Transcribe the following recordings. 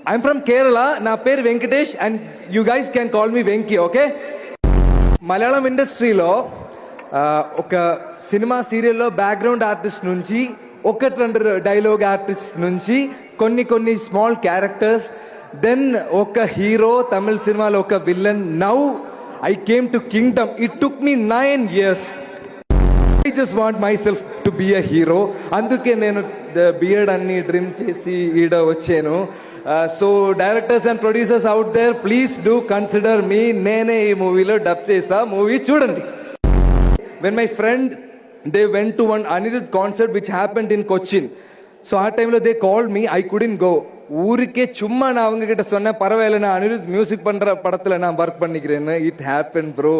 I'm from Kerala. నా పేరు Venkatesh and you guys can call me Venky, okay? Malayalam ఇండస్ట్రీలో ఒక సినిమా సీరియల్లో బ్యాక్గ్రౌండ్ ఆర్టిస్ట్ నుంచి ఒకటి రెండు డైలాగ్ ఆర్టిస్ట్ నుంచి కొన్ని స్మాల్ క్యారెక్టర్స్, దెన్ ఒక హీరో, తమిళ సినిమాలో ఒక villain. Now I came to kingdom. It took me 9 years. I just want myself to be a hero. అందుకే నేను బియర్డ్ అన్ని డ్రిమ్ చేసి ఈడ వచ్చాను. So directors and producers out there, please do consider me. నేనే ఈ మూవీలో dub చేసా, మూవీ చూడండి. When my friend, they went to one Anirudh concert which happened in Cochin. So ಆ ಟೈಮ್లో they called me, I couldn't go. ஊருக்கே சும்மா நான் அவங்க கிட்ட சொன்னேன், பரவாயில்ல நான் அனிருத் மியூசிக் பண்ற పడతల நான் వర్క్ பண்ணிக்கிறேன்னு. It happen bro.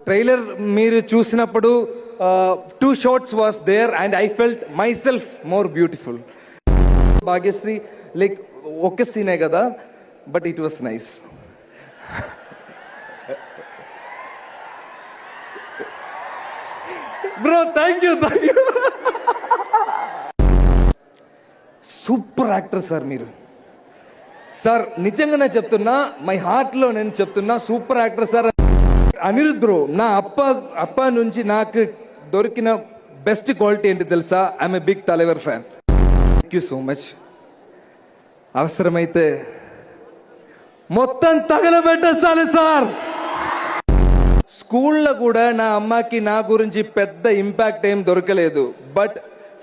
ట్రైలర్ మీరు చూసినప్పుడు 2 shots was there and I felt myself more beautiful. Bhagyashree like ఒక్క సీనే కదా, but it was nice. Bro thank you. Super actor sir మీరు. సార్ నిజంగానే చెప్తున్నా, మై హార్ట్లో నేను చెప్తున్నా, super actor sir. Anirudh bro, నా అప్ప నుంచి నాకు దొరికిన బెస్ట్ క్వాలిటీ ఏంటి తెలుసా? I'm a big Thalaivar fan. Thank you so much. అవసరమైతే మొత్తం తగలబెట్టేస్తాను సార్. స్కూల్లో కూడా నా అమ్మకి నా గురించి పెద్ద ఇంపాక్ట్ ఏం దొరకలేదు, బట్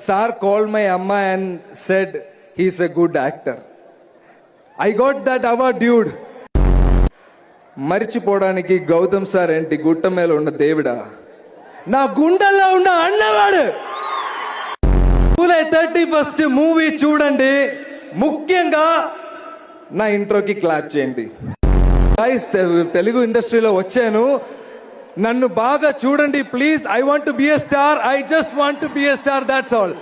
సార్ కాల్ మై అమ్మ and said he's a good actor. I got that award dude. మర్చిపోవడానికి గౌతమ్ సార్ ఏంటి గుట్ట మీద ఉన్న దేవుడా, నా గుండెల్లో ఉన్న అన్నవాడు. జూలై 31st మూవీ చూడండి. ముఖ్యంగా నా ఇంట్రోకి క్లాప్ చేయండి. తెలుగు ఇండస్ట్రీలో వచ్చాను, నన్ను బాగా చూడండి please. I want to be a star. I just want to be a star, that's all.